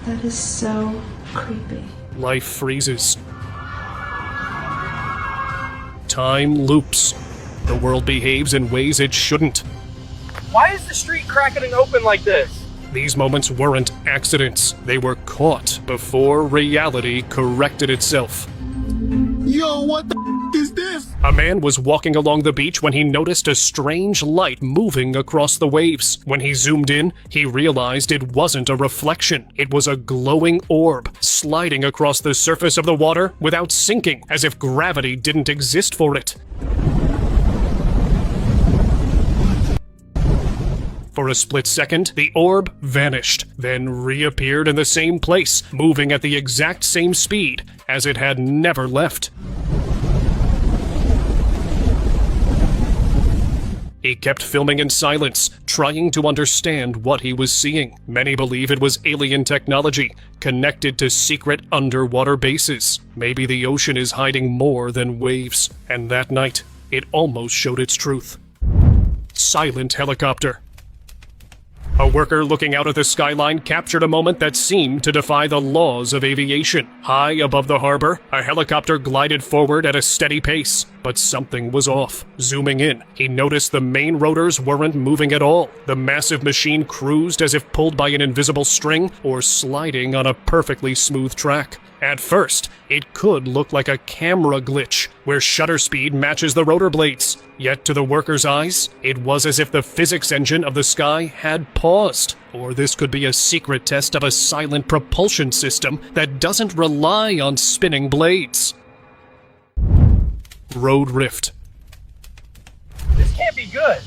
That is so creepy. Life freezes. Time loops. The world behaves in ways it shouldn't. Why is the street cracking open like this? These moments weren't accidents. They were caught before reality corrected itself. Yo, what the is this? A man was walking along the beach when he noticed a strange light moving across the waves. When he zoomed in, he realized it wasn't a reflection. It was a glowing orb, sliding across the surface of the water without sinking, as if gravity didn't exist for it. For a split second, the orb vanished, then reappeared in the same place, moving at the exact same speed as it had never left. He kept filming in silence, trying to understand what he was seeing. Many believe it was alien technology, connected to secret underwater bases. Maybe the ocean is hiding more than waves. And that night, it almost showed its truth. Silent helicopter. A worker looking out at the skyline captured a moment that seemed to defy the laws of aviation. High above the harbor, a helicopter glided forward at a steady pace, but something was off. Zooming in, he noticed the main rotors weren't moving at all. The massive machine cruised as if pulled by an invisible string or sliding on a perfectly smooth track. At first, it could look like a camera glitch, where shutter speed matches the rotor blades. Yet to the worker's eyes, it was as if the physics engine of the sky had paused. Or this could be a secret test of a silent propulsion system that doesn't rely on spinning blades. Road rift. This can't be good.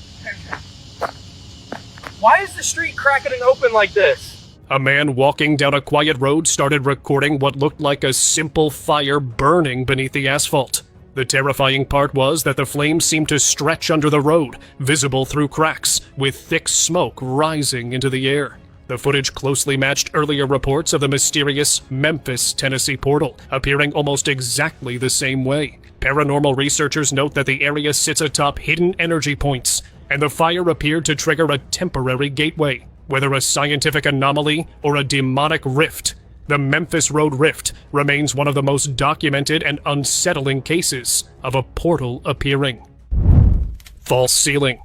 Why is the street cracking open like this? A man walking down a quiet road started recording what looked like a simple fire burning beneath the asphalt. The terrifying part was that the flames seemed to stretch under the road, visible through cracks, with thick smoke rising into the air. The footage closely matched earlier reports of the mysterious Memphis, Tennessee portal, appearing almost exactly the same way. Paranormal researchers note that the area sits atop hidden energy points, and the fire appeared to trigger a temporary gateway. Whether a scientific anomaly or a demonic rift, the Memphis Road Rift remains one of the most documented and unsettling cases of a portal appearing. False ceiling.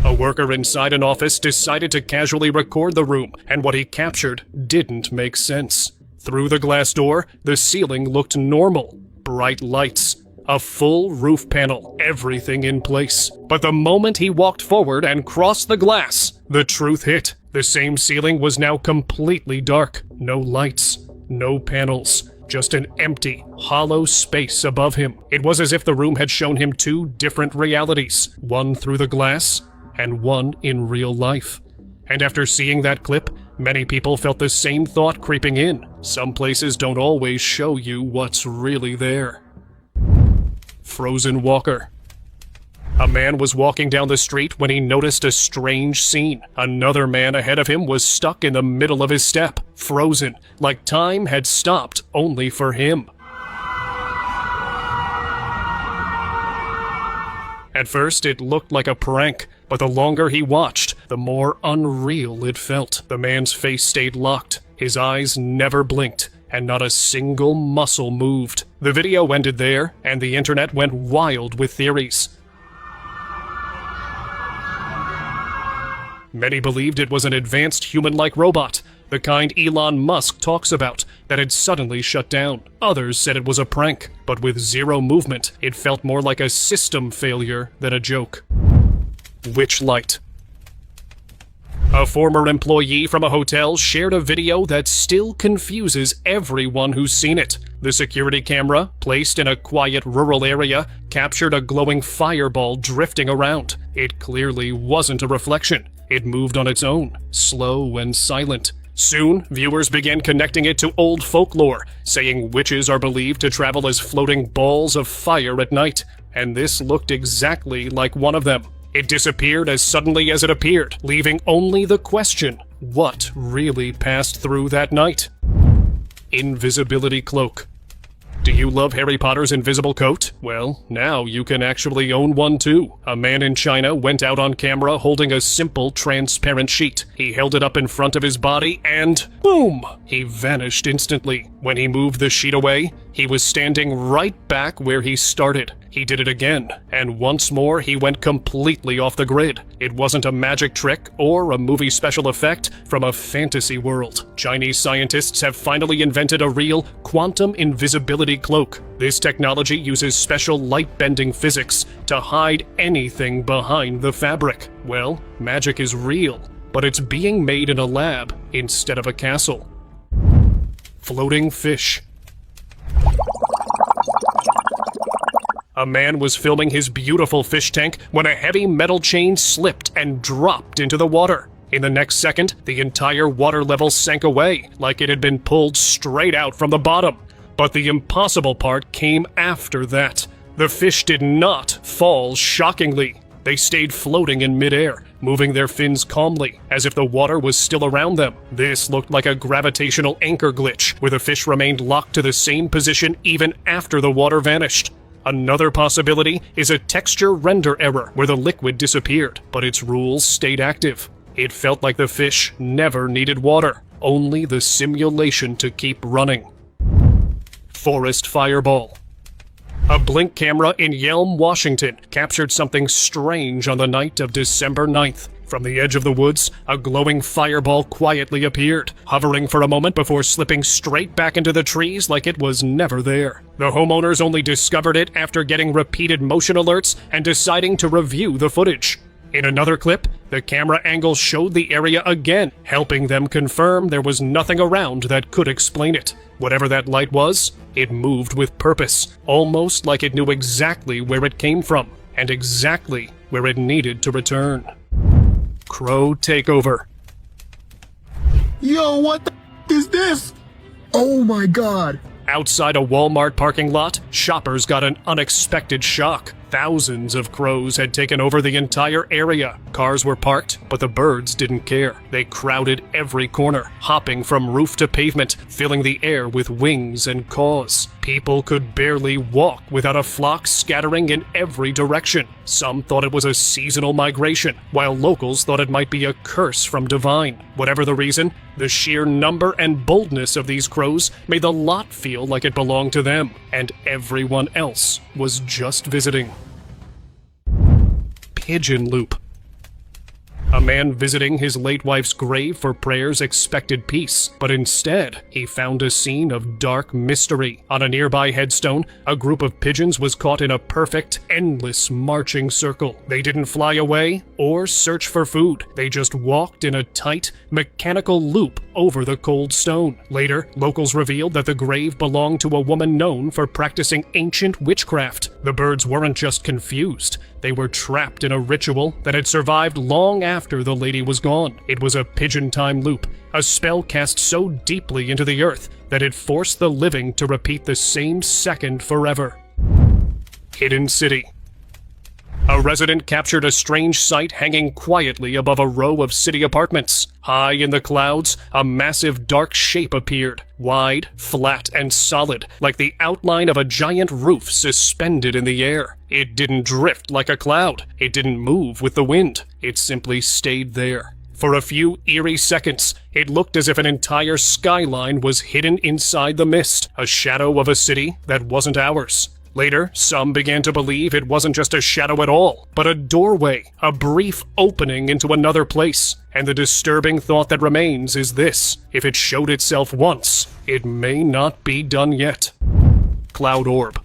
A worker inside an office decided to casually record the room, and what he captured didn't make sense. Through the glass door, the ceiling looked normal. Bright lights, a full roof panel, everything in place. But the moment he walked forward and crossed the glass, the truth hit. The same ceiling was now completely dark. No lights, no panels, just an empty, hollow space above him. It was as if the room had shown him two different realities, one through the glass and one in real life. And after seeing that clip, many people felt the same thought creeping in. Some places don't always show you what's really there. Frozen walker. A man was walking down the street when he noticed a strange scene. Another man ahead of him was stuck in the middle of his step, frozen, like time had stopped only for him. At first, it looked like a prank, but the longer he watched, the more unreal it felt. The man's face stayed locked, his eyes never blinked, and not a single muscle moved. The video ended there, and the internet went wild with theories. Many believed it was an advanced human-like robot, the kind Elon Musk talks about, that had suddenly shut down. Others said it was a prank, but with zero movement, it felt more like a system failure than a joke. Witch light. A former employee from a hotel shared a video that still confuses everyone who's seen it. The security camera, placed in a quiet rural area, captured a glowing fireball drifting around. It clearly wasn't a reflection. It moved on its own, slow and silent. Soon, viewers began connecting it to old folklore, saying witches are believed to travel as floating balls of fire at night, and this looked exactly like one of them. It disappeared as suddenly as it appeared, leaving only the question, what really passed through that night? Invisibility cloak. Do you love Harry Potter's invisible coat? Well, now you can actually own one too. A man in China went out on camera holding a simple, transparent sheet. He held it up in front of his body and boom! He vanished instantly. When he moved the sheet away, he was standing right back where he started. He did it again, and once more he went completely off the grid. It wasn't a magic trick or a movie special effect from a fantasy world. Chinese scientists have finally invented a real quantum invisibility cloak. This technology uses special light-bending physics to hide anything behind the fabric. Well, magic is real, but it's being made in a lab instead of a castle. Floating fish. A man was filming his beautiful fish tank when a heavy metal chain slipped and dropped into the water. In the next second, the entire water level sank away, like it had been pulled straight out from the bottom. But the impossible part came after that. The fish did not fall shockingly. They stayed floating in midair, moving their fins calmly, as if the water was still around them. This looked like a gravitational anchor glitch, where the fish remained locked to the same position even after the water vanished. Another possibility is a texture render error where the liquid disappeared, but its rules stayed active. It felt like the fish never needed water, only the simulation to keep running. Forest fireball. A blink camera in Yelm, Washington captured something strange on the night of December 9th. From the edge of the woods, a glowing fireball quietly appeared, hovering for a moment before slipping straight back into the trees like it was never there. The homeowners only discovered it after getting repeated motion alerts and deciding to review the footage. In another clip, the camera angle showed the area again, helping them confirm there was nothing around that could explain it. Whatever that light was, it moved with purpose, almost like it knew exactly where it came from, and exactly where it needed to return. Crow takeover. Yo, what the is this? Oh my god. Outside a Walmart parking lot, shoppers got an unexpected shock. Thousands of crows had taken over the entire area. Cars were parked, but the birds didn't care. They crowded every corner, hopping from roof to pavement, filling the air with wings and caws. People could barely walk without a flock scattering in every direction. Some thought it was a seasonal migration, while locals thought it might be a curse from divine. Whatever the reason, the sheer number and boldness of these crows made the lot feel like it belonged to them, and everyone else was just visiting. Pigeon loop. A man visiting his late wife's grave for prayers expected peace, but instead, he found a scene of dark mystery. On a nearby headstone, a group of pigeons was caught in a perfect, endless marching circle. They didn't fly away or search for food. They just walked in a tight, mechanical loop over the cold stone. Later, locals revealed that the grave belonged to a woman known for practicing ancient witchcraft. The birds weren't just confused. They were trapped in a ritual that had survived long after the lady was gone. It was a pigeon time loop, a spell cast so deeply into the earth that it forced the living to repeat the same second forever. Hidden city. A resident captured a strange sight hanging quietly above a row of city apartments. High in the clouds, a massive dark shape appeared, wide, flat, and solid, like the outline of a giant roof suspended in the air. It didn't drift like a cloud. It didn't move with the wind. It simply stayed there. For a few eerie seconds, it looked as if an entire skyline was hidden inside the mist, a shadow of a city that wasn't ours. Later, some began to believe it wasn't just a shadow at all, but a doorway, a brief opening into another place. And the disturbing thought that remains is this: if it showed itself once, it may not be done yet. Cloud orb.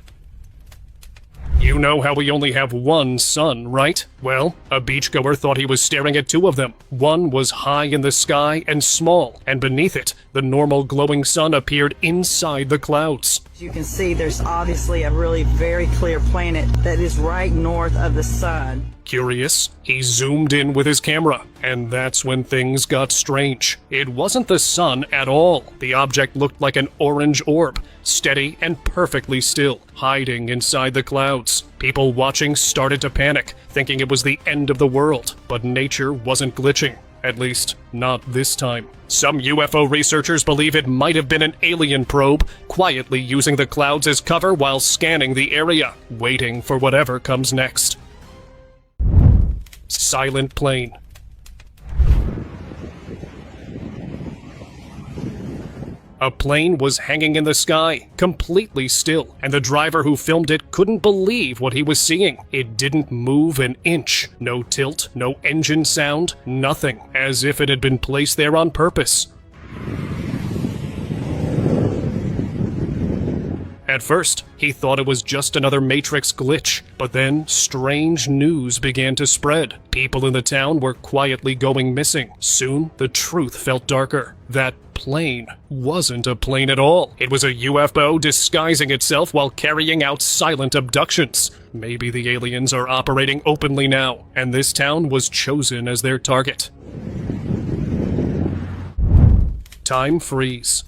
You know how we only have one sun, right? Well, a beachgoer thought he was staring at two of them. One was high in the sky and small, and beneath it, the normal glowing sun appeared inside the clouds. You can see there's obviously a really very clear planet that is right north of the sun. Curious, he zoomed in with his camera, and that's when things got strange. It wasn't the sun at all. The object looked like an orange orb, steady and perfectly still, hiding inside the clouds. People watching started to panic, thinking it was the end of the world, but nature wasn't glitching. At least, not this time. Some UFO researchers believe it might have been an alien probe, quietly using the clouds as cover while scanning the area, waiting for whatever comes next. Silent plane. A plane was hanging in the sky, completely still, and the driver who filmed it couldn't believe what he was seeing. It didn't move an inch. No tilt, no engine sound, nothing, as if it had been placed there on purpose. At first, he thought it was just another Matrix glitch, but then strange news began to spread. People in the town were quietly going missing. Soon, the truth felt darker. That plane wasn't a plane at all. It was a UFO disguising itself while carrying out silent abductions. Maybe the aliens are operating openly now, and this town was chosen as their target. Time freeze.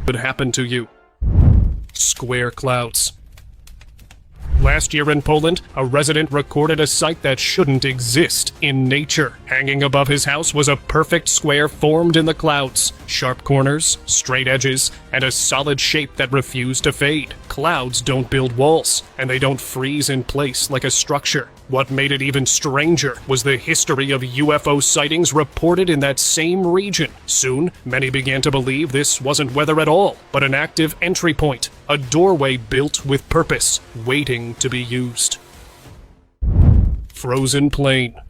What happened to you? Square clouds. Last year in Poland, a resident recorded a sight that shouldn't exist in nature. Hanging above his house was a perfect square formed in the clouds. Sharp corners, straight edges, and a solid shape that refused to fade. Clouds don't build walls, and they don't freeze in place like a structure. What made it even stranger was the history of UFO sightings reported in that same region. Soon, many began to believe this wasn't weather at all, but an active entry point, a doorway built with purpose, waiting to be used. Frozen plane.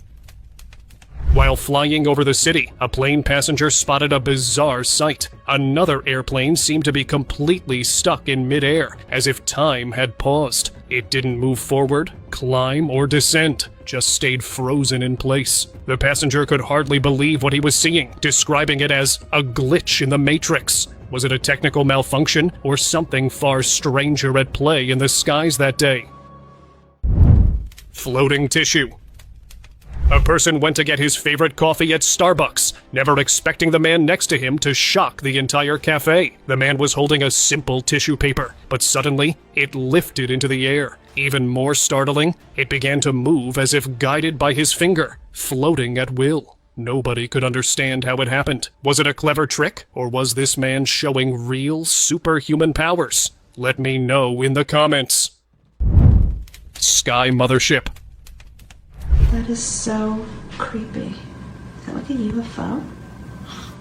While flying over the city, a plane passenger spotted a bizarre sight. Another airplane seemed to be completely stuck in midair, as if time had paused. It didn't move forward, climb, or descend, just stayed frozen in place. The passenger could hardly believe what he was seeing, describing it as a glitch in the Matrix. Was it a technical malfunction, or something far stranger at play in the skies that day? Floating tissue. A person went to get his favorite coffee at Starbucks, never expecting the man next to him to shock the entire cafe. The man was holding a simple tissue paper, but suddenly it lifted into the air. Even more startling, it began to move as if guided by his finger, floating at will. Nobody could understand how it happened. Was it a clever trick, or was this man showing real superhuman powers? Let me know in the comments. Sky Mothership. That is so creepy. Is that like a UFO?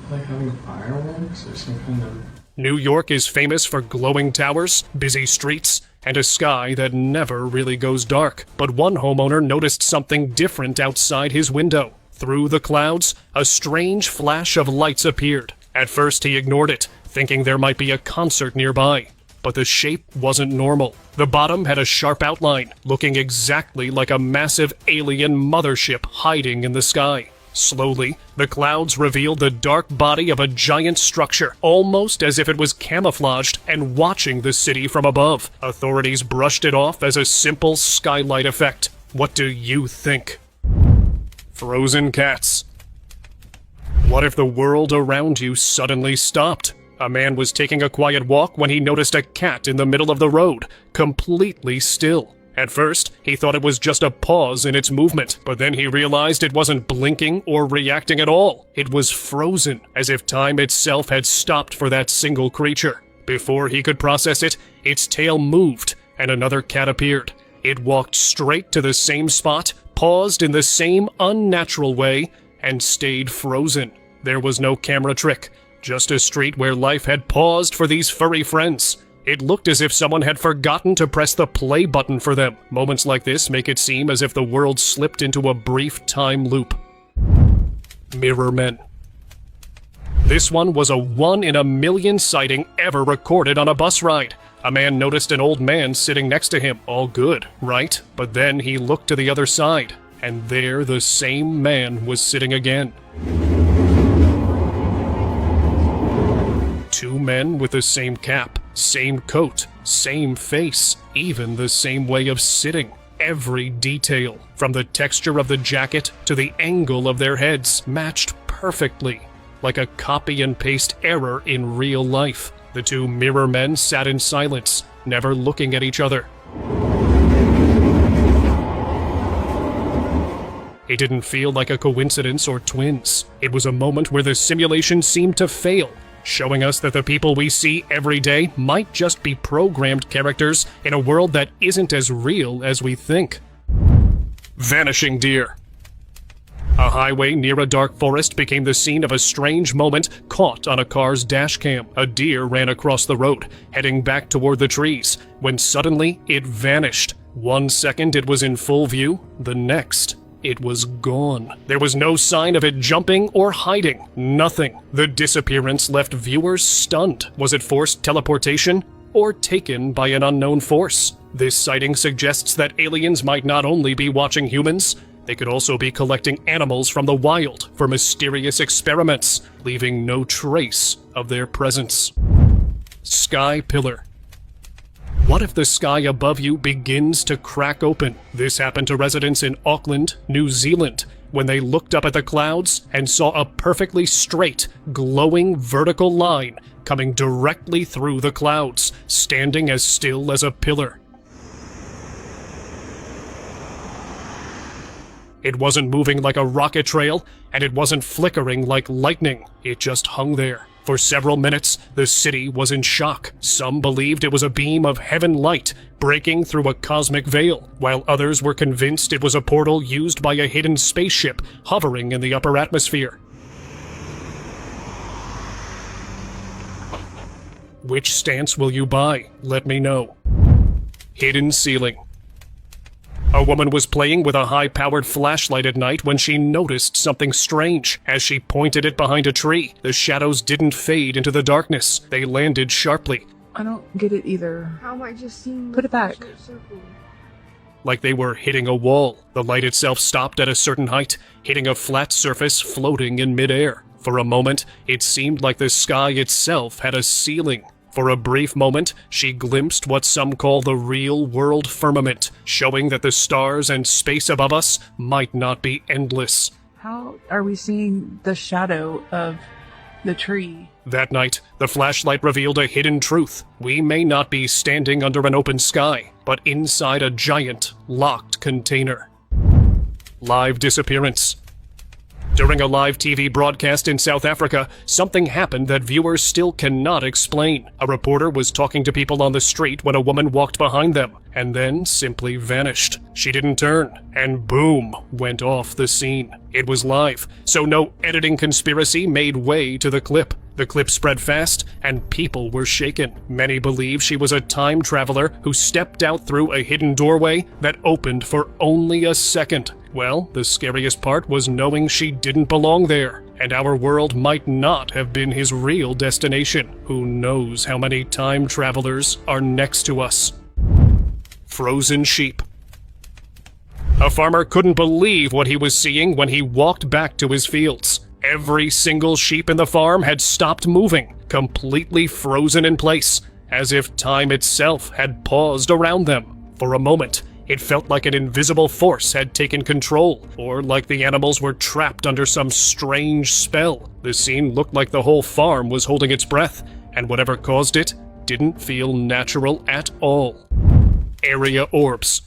Like having fireworks or some kind of... New York is famous for glowing towers, busy streets, and a sky that never really goes dark. But one homeowner noticed something different outside his window. Through the clouds, a strange flash of lights appeared. At first he ignored it, thinking there might be a concert nearby. But the shape wasn't normal. The bottom had a sharp outline, looking exactly like a massive alien mothership hiding in the sky. Slowly, the clouds revealed the dark body of a giant structure, almost as if it was camouflaged and watching the city from above. Authorities brushed it off as a simple skylight effect. What do you think? Frozen cats. What if the world around you suddenly stopped? A man was taking a quiet walk when he noticed a cat in the middle of the road, completely still. At first, he thought it was just a pause in its movement, but then he realized it wasn't blinking or reacting at all. It was frozen, as if time itself had stopped for that single creature. Before he could process it, its tail moved, and another cat appeared. It walked straight to the same spot, paused in the same unnatural way, and stayed frozen. There was no camera trick. Just a street where life had paused for these furry friends. It looked as if someone had forgotten to press the play button for them. Moments like this make it seem as if the world slipped into a brief time loop. Mirror Men. This one was a 1 in a million sighting ever recorded on a bus ride. A man noticed an old man sitting next to him. All good, right? But then he looked to the other side, and there the same man was sitting again. Two men with the same cap, same coat, same face, even the same way of sitting. Every detail, from the texture of the jacket to the angle of their heads, matched perfectly, like a copy and paste error in real life. The two mirror men sat in silence, never looking at each other. It didn't feel like a coincidence or twins. It was a moment where the simulation seemed to fail, showing us that the people we see every day might just be programmed characters in a world that isn't as real as we think. Vanishing deer. A highway near a dark forest became the scene of a strange moment caught on a car's dashcam. A deer ran across the road, heading back toward the trees, when suddenly it vanished. 1 second it was in full view, the next it was gone. There was no sign of it jumping or hiding. Nothing. The disappearance left viewers stunned. Was it forced teleportation or taken by an unknown force? This sighting suggests that aliens might not only be watching humans, they could also be collecting animals from the wild for mysterious experiments, leaving no trace of their presence. Sky pillar. What if the sky above you begins to crack open? This happened to residents in Auckland, New Zealand, when they looked up at the clouds and saw a perfectly straight, glowing vertical line coming directly through the clouds, standing as still as a pillar. It wasn't moving like a rocket trail, and it wasn't flickering like lightning. It just hung there. For several minutes, the city was in shock. Some believed it was a beam of heaven light breaking through a cosmic veil, while others were convinced it was a portal used by a hidden spaceship hovering in the upper atmosphere. Which stance will you buy? Let me know. Hidden ceiling. A woman was playing with a high-powered flashlight at night when she noticed something strange. As she pointed it behind a tree, the shadows didn't fade into the darkness. They landed sharply. I don't get it either. How am I just seeing Put it back. Like they were hitting a wall. The light itself stopped at a certain height, hitting a flat surface floating in midair. For a moment, it seemed like the sky itself had a ceiling. For a brief moment, she glimpsed what some call the real-world firmament, showing that the stars and space above us might not be endless. How are we seeing the shadow of the tree? That night, the flashlight revealed a hidden truth. We may not be standing under an open sky, but inside a giant, locked container. Live disappearance. During a live TV broadcast in South Africa, something happened that viewers still cannot explain. A reporter was talking to people on the street when a woman walked behind them, and then simply vanished. She didn't turn, and boom, went off the scene. It was live, so no editing conspiracy made way to the clip. The clip spread fast, and people were shaken. Many believe she was a time traveler who stepped out through a hidden doorway that opened for only a second. Well, the scariest part was knowing she didn't belong there, and our world might not have been his real destination. Who knows how many time travelers are next to us? Frozen sheep. A farmer couldn't believe what he was seeing when he walked back to his fields. Every single sheep in the farm had stopped moving, completely frozen in place, as if time itself had paused around them. For a moment, it felt like an invisible force had taken control, or like the animals were trapped under some strange spell. The scene looked like the whole farm was holding its breath, and whatever caused it didn't feel natural at all. Area orbs.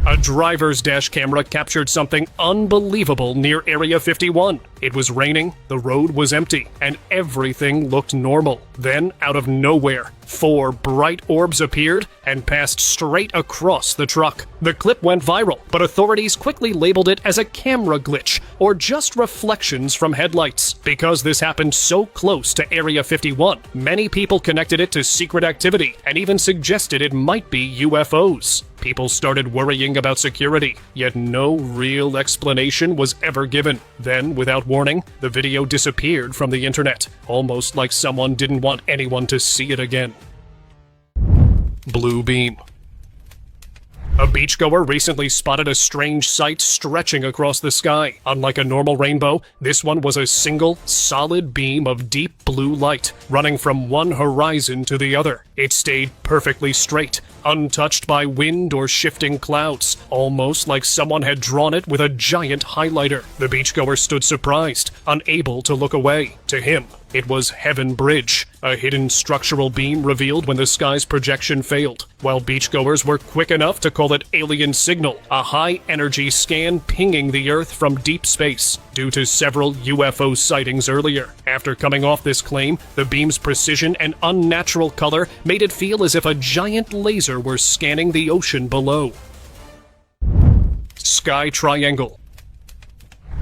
A driver's dash camera captured something unbelievable near Area 51. It was raining, the road was empty, and everything looked normal. Then, out of nowhere, 4 bright orbs appeared and passed straight across the truck. The clip went viral, but authorities quickly labeled it as a camera glitch, or just reflections from headlights. Because this happened so close to Area 51, many people connected it to secret activity, and even suggested it might be UFOs. People started worrying about security, yet no real explanation was ever given. Then, without warning, the video disappeared from the internet, almost like someone didn't want anyone to see it again. Blue beam. A beachgoer recently spotted a strange sight stretching across the sky. Unlike a normal rainbow, this one was a single, solid beam of deep blue light, running from one horizon to the other. It stayed perfectly straight, untouched by wind or shifting clouds, almost like someone had drawn it with a giant highlighter. The beachgoer stood surprised, unable to look away. To him, It was Heaven Bridge, a hidden structural beam revealed when the sky's projection failed, while beachgoers were quick enough to call it alien signal, a high-energy scan pinging the Earth from deep space, due to several UFO sightings earlier. After coming off this claim, the beam's precision and unnatural color made it feel as if a giant laser were scanning the ocean below. Sky Triangle.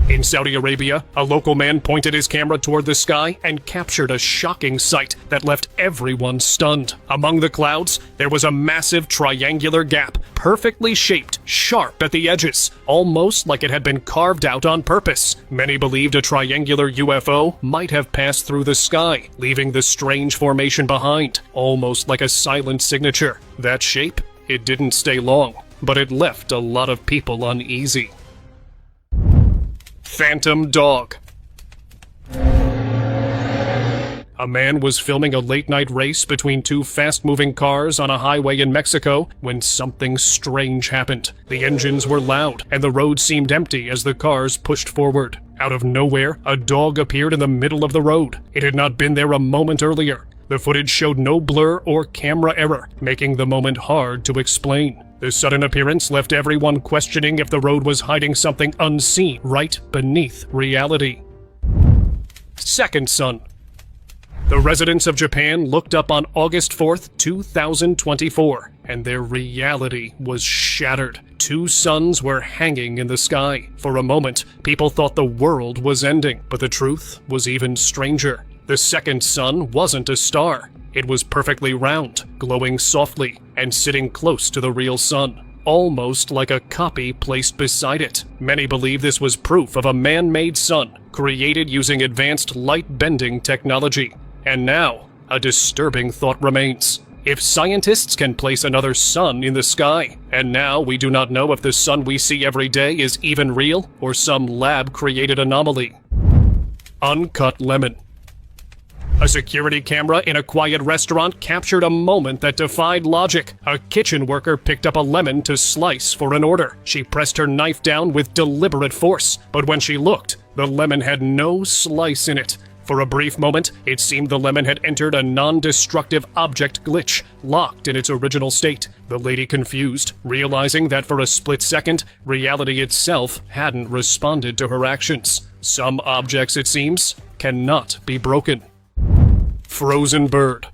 In Saudi Arabia, a local man pointed his camera toward the sky and captured a shocking sight that left everyone stunned. Among the clouds, there was a massive triangular gap, perfectly shaped, sharp at the edges, almost like it had been carved out on purpose. Many believed a triangular UFO might have passed through the sky, leaving the strange formation behind, almost like a silent signature. That shape, it didn't stay long, but it left a lot of people uneasy. Phantom Dog. A man was filming a late-night race between two fast-moving cars on a highway in Mexico when something strange happened. The engines were loud, and the road seemed empty as the cars pushed forward. Out of nowhere, a dog appeared in the middle of the road. It had not been there a moment earlier. The footage showed no blur or camera error, making the moment hard to explain. The sudden appearance left everyone questioning if the road was hiding something unseen right beneath reality. Second Son. The residents of Japan looked up on August 4th, 2024, and their reality was shattered. Two suns were hanging in the sky. For a moment, people thought the world was ending, but the truth was even stranger. The second sun wasn't a star. It was perfectly round, glowing softly, and sitting close to the real sun, almost like a copy placed beside it. Many believe this was proof of a man-made sun, created using advanced light-bending technology. And now, a disturbing thought remains. If scientists can place another sun in the sky, and now we do not know if the sun we see every day is even real or some lab-created anomaly. Uncut lemon. A security camera in a quiet restaurant captured a moment that defied logic. A kitchen worker picked up a lemon to slice for an order. She pressed her knife down with deliberate force, but when she looked, the lemon had no slice in it. For a brief moment, it seemed the lemon had entered a non-destructive object glitch, locked in its original state. The lady confused, realizing that for a split second, reality itself hadn't responded to her actions. Some objects, it seems, cannot be broken. Frozen bird.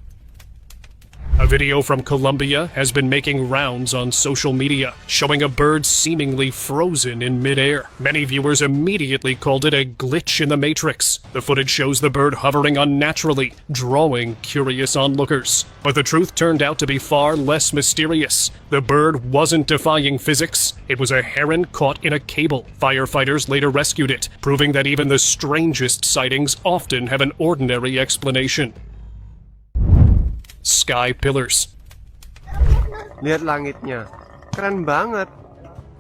A video from Colombia has been making rounds on social media, showing a bird seemingly frozen in midair. Many viewers immediately called it a glitch in the Matrix. The footage shows the bird hovering unnaturally, drawing curious onlookers. But the truth turned out to be far less mysterious. The bird wasn't defying physics. It was a heron caught in a cable. Firefighters later rescued it, proving that even the strangest sightings often have an ordinary explanation. Sky pillars. Lihat langit niya. Keren banget.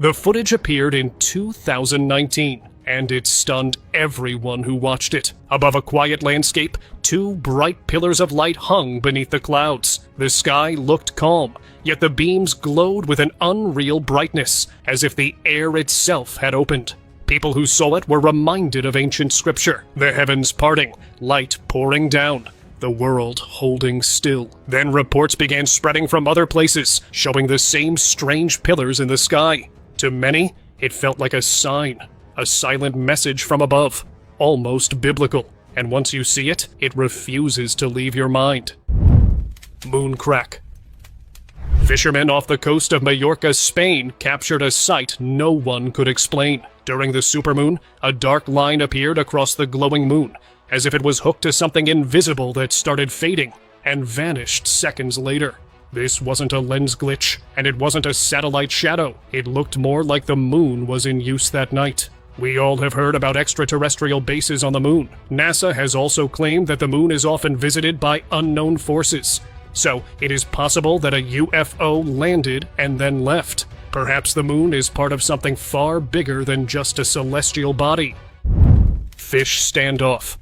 The footage appeared in 2019, and it stunned everyone who watched it. Above a quiet landscape, two bright pillars of light hung beneath the clouds. The sky looked calm, yet the beams glowed with an unreal brightness, as if the air itself had opened. People who saw it were reminded of ancient scripture, the heavens parting, light pouring down, the world holding still. Then reports began spreading from other places, showing the same strange pillars in the sky. To many, it felt like a sign, a silent message from above, almost biblical. And once you see it, it refuses to leave your mind. Moon crack. Fishermen off the coast of Majorca, Spain, captured a sight no one could explain. During the supermoon, a dark line appeared across the glowing moon, as if it was hooked to something invisible that started fading and vanished seconds later. This wasn't a lens glitch, and it wasn't a satellite shadow. It looked more like the moon was in use that night. We all have heard about extraterrestrial bases on the moon. NASA has also claimed that the moon is often visited by unknown forces. So it is possible that a UFO landed and then left. Perhaps the moon is part of something far bigger than just a celestial body. Fish standoff.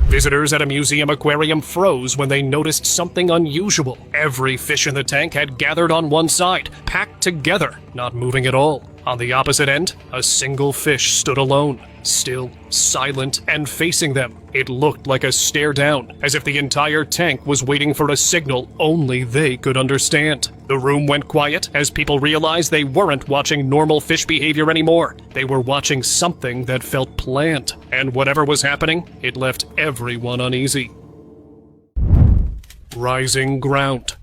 Visitors at a museum aquarium froze when they noticed something unusual. Every fish in the tank had gathered on one side, packed together, not moving at all. On the opposite end, a single fish stood alone, still, silent, and facing them. It looked like a stare down, as if the entire tank was waiting for a signal only they could understand. The room went quiet as people realized they weren't watching normal fish behavior anymore. They were watching something that felt planned, and whatever was happening, it left everyone uneasy. Rising ground.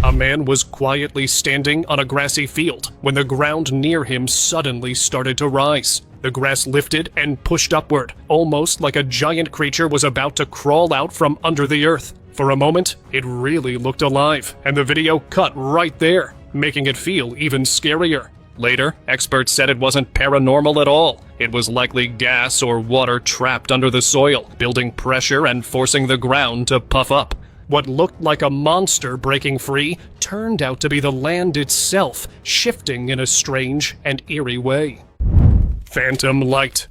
A man was quietly standing on a grassy field when the ground near him suddenly started to rise. The grass lifted and pushed upward, almost like a giant creature was about to crawl out from under the earth. For a moment, it really looked alive, and the video cut right there, making it feel even scarier. Later, experts said it wasn't paranormal at all. It was likely gas or water trapped under the soil, building pressure and forcing the ground to puff up. What looked like a monster breaking free turned out to be the land itself, shifting in a strange and eerie way. Phantom light.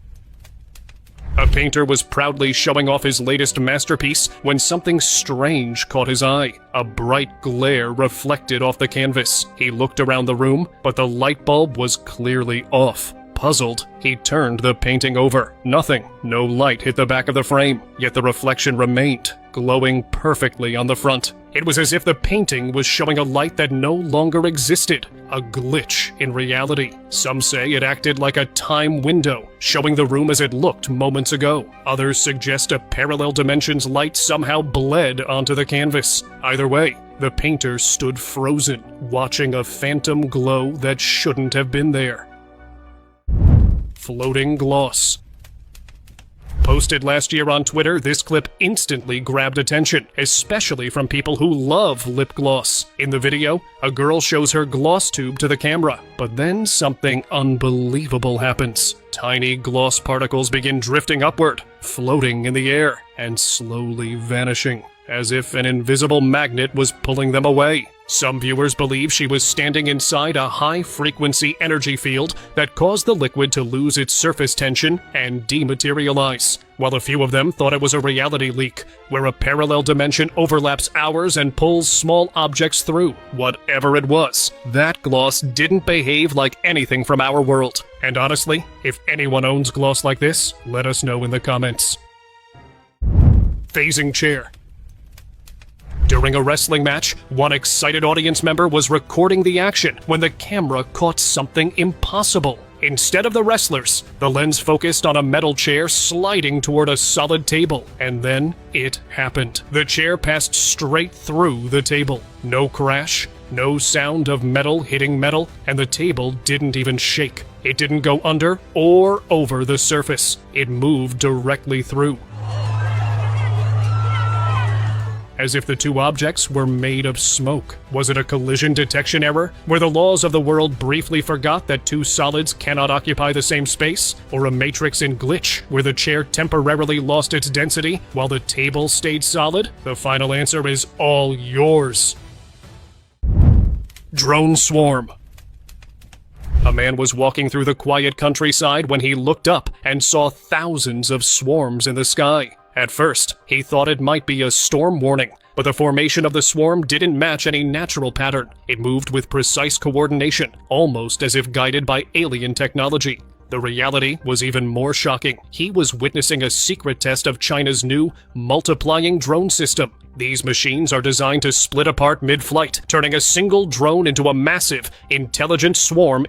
A painter was proudly showing off his latest masterpiece when something strange caught his eye. A bright glare reflected off the canvas. He looked around the room, but the light bulb was clearly off. Puzzled, he turned the painting over. Nothing. No light hit the back of the frame, yet the reflection remained, glowing perfectly on the front. It was as if the painting was showing a light that no longer existed, a glitch in reality. Some say it acted like a time window, showing the room as it looked moments ago. Others suggest a parallel dimension's light somehow bled onto the canvas. Either way, the painter stood frozen, watching a phantom glow that shouldn't have been there. Floating gloss. Posted last year on Twitter, this clip instantly grabbed attention, especially from people who love lip gloss. In the video, a girl shows her gloss tube to the camera, but then something unbelievable happens. Tiny gloss particles begin drifting upward, floating in the air, and slowly vanishing, as if an invisible magnet was pulling them away. Some viewers believe she was standing inside a high-frequency energy field that caused the liquid to lose its surface tension and dematerialize, while a few of them thought it was a reality leak, where a parallel dimension overlaps ours and pulls small objects through. Whatever it was, that gloss didn't behave like anything from our world. And honestly, if anyone owns gloss like this, let us know in the comments. Phasing chair. During a wrestling match, one excited audience member was recording the action when the camera caught something impossible. Instead of the wrestlers, the lens focused on a metal chair sliding toward a solid table, and then it happened. The chair passed straight through the table. No crash, no sound of metal hitting metal, and the table didn't even shake. It didn't go under or over the surface. It moved directly through, as if the two objects were made of smoke. Was it a collision detection error, where the laws of the world briefly forgot that two solids cannot occupy the same space? Or a matrix in glitch, where the chair temporarily lost its density while the table stayed solid? The final answer is all yours. Drone swarm. A man was walking through the quiet countryside when he looked up and saw thousands of swarms in the sky. At first, he thought it might be a storm warning, but the formation of the swarm didn't match any natural pattern. It moved with precise coordination, almost as if guided by alien technology. The reality was even more shocking. He was witnessing a secret test of China's new multiplying drone system. These machines are designed to split apart mid-flight, turning a single drone into a massive, intelligent swarm